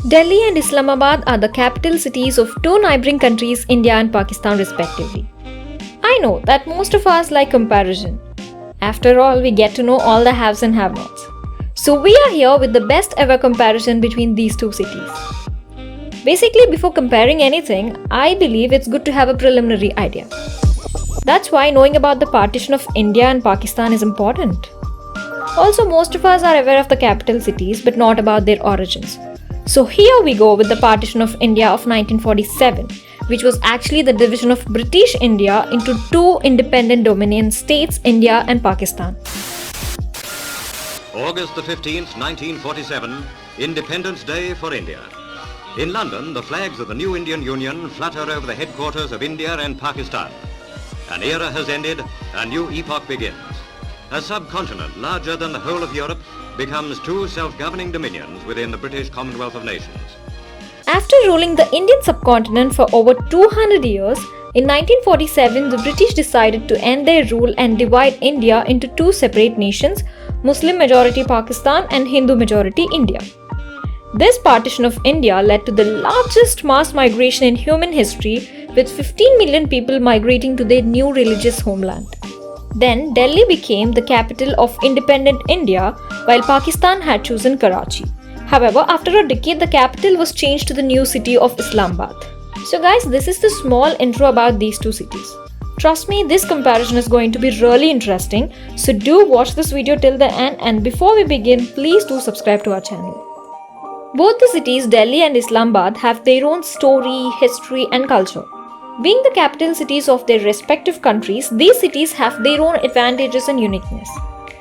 Delhi and Islamabad are the capital cities of two neighboring countries, India and Pakistan respectively. I know that most of us like comparison. After all, we get to know all the haves and have-nots. So we are here with the best ever comparison between these two cities. Basically, before comparing anything, I believe it's good to have a preliminary idea. That's why knowing about the partition of India and Pakistan is important. Also, most of us are aware of the capital cities but not about their origins. So here we go with the partition of India of 1947, which was actually the division of British India into two independent dominion states, India and Pakistan. August the 15th, 1947, Independence Day for India. In London, the flags of the new Indian Union flutter over the headquarters of India and Pakistan. An era has ended, a new epoch begins. A subcontinent larger than the whole of Europe becomes two self-governing dominions within the British Commonwealth of Nations. After ruling the Indian subcontinent for over 200 years, in 1947 the British decided to end their rule and divide India into two separate nations, Muslim majority Pakistan and Hindu majority India. This partition of India led to the largest mass migration in human history, with 15 million people migrating to their new religious homeland. Then Delhi became the capital of independent India, while Pakistan had chosen Karachi. However, after a decade, the capital was changed to the new city of Islamabad. So guys, this is the small intro about these two cities. Trust me, this comparison is going to be really interesting. So do watch this video till the end, and before we begin, please do subscribe to our channel. Both the cities, Delhi and Islamabad, have their own story, history and culture. Being the capital cities of their respective countries, these cities have their own advantages and uniqueness.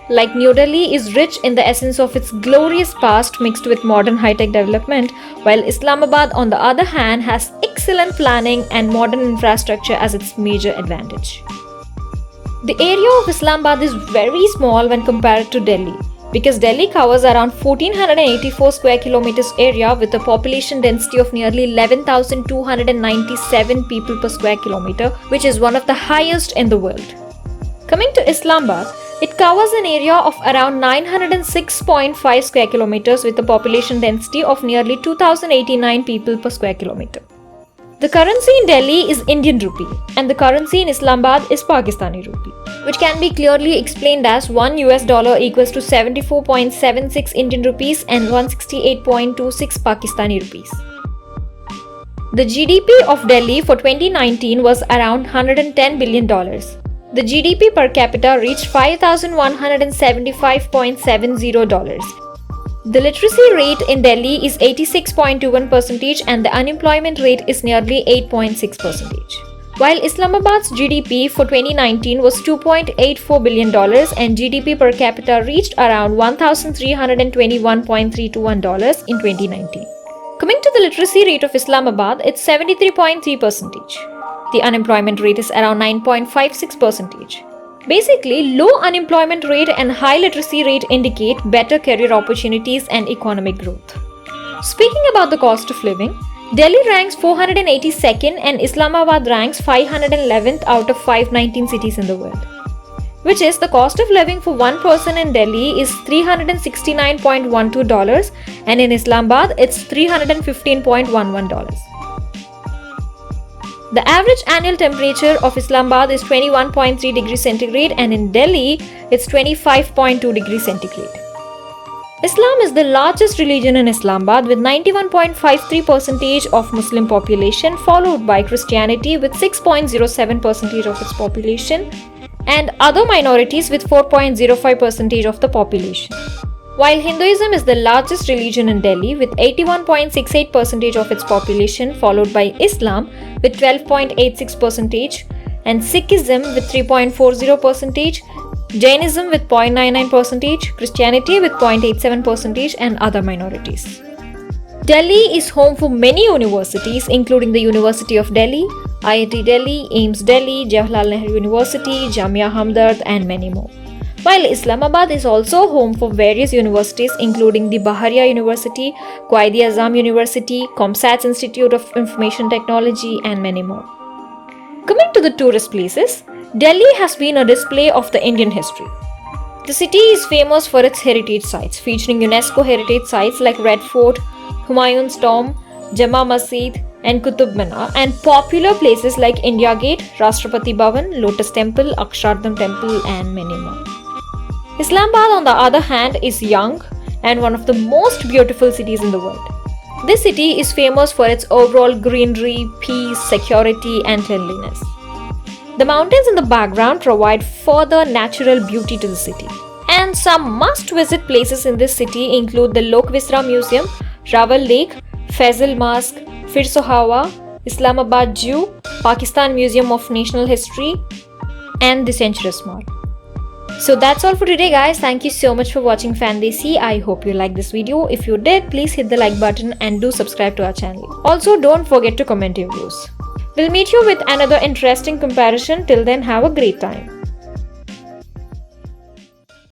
Like New Delhi is rich in the essence of its glorious past mixed with modern high-tech development, while Islamabad on the other hand has excellent planning and modern infrastructure as its major advantage. The area of Islamabad is very small when compared to Delhi, because Delhi covers around 1484 square kilometers area with a population density of nearly 11,297 people per square kilometer, which is one of the highest in the world. Coming to Islamabad, it covers an area of around 906.5 square kilometers with a population density of nearly 2,089 people per square kilometer. The currency in Delhi is Indian rupee and the currency in Islamabad is Pakistani rupee, which can be clearly explained as $1 equals to 74.76 Indian rupees and 168.26 Pakistani rupees. The GDP of Delhi for 2019 was around $110 billion. The GDP per capita reached $5,175.70. The literacy rate in Delhi is 86.21% and the unemployment rate is nearly 8.6%. While Islamabad's GDP for 2019 was $2.84 billion and GDP per capita reached around $1,321.321 in 2019. Coming to the literacy rate of Islamabad, it's 73.3%. The unemployment rate is around 9.56%. Basically, low unemployment rate and high literacy rate indicate better career opportunities and economic growth. Speaking about the cost of living, Delhi ranks 482nd and Islamabad ranks 511th out of 519 cities in the world. Which is, the cost of living for one person in Delhi is $369.12 and in Islamabad it's $315.11. The average annual temperature of Islamabad is 21.3 degrees centigrade and in Delhi it's 25.2 degrees centigrade. Islam is the largest religion in Islamabad with 91.53% of Muslim population, followed by Christianity with 6.07% of its population and other minorities with 4.05% of the population. While Hinduism is the largest religion in Delhi with 81.68% of its population, followed by Islam with 12.86% and Sikhism with 3.40%, Jainism with 0.99%, Christianity with 0.87% and other minorities. Delhi is home for many universities including the University of Delhi, IIT Delhi, AIIMS Delhi, Jawaharlal Nehru University, Jamia Hamdard and many more. While Islamabad is also home for various universities including the Baharia University, Quaid-e-Azam University, ComSat's Institute of Information Technology and many more. Coming to the tourist places, Delhi has been a display of the Indian history. The city is famous for its heritage sites, featuring UNESCO heritage sites like Red Fort, Humayun's Tomb, Jama Masjid, and Qutub Minar, and popular places like India Gate, Rashtrapati Bhavan, Lotus Temple, Akshardham Temple, and many more. Islamabad, on the other hand, is young and one of the most beautiful cities in the world. This city is famous for its overall greenery, peace, security, and cleanliness. The mountains in the background provide further natural beauty to the city. And some must-visit places in this city include the Lok Visra Museum, Rawal Lake, Faisal Mosque, Fir Sohawa, Islamabad Zoo, Pakistan Museum of National History, and the Centuries Mall. So that's all for today, guys. Thank you so much for watching Fandesi. I hope you liked this video. If you did, please hit the like button and do subscribe to our channel. Also, don't forget to comment your views. We'll meet you with another interesting comparison. Till then, have a great time.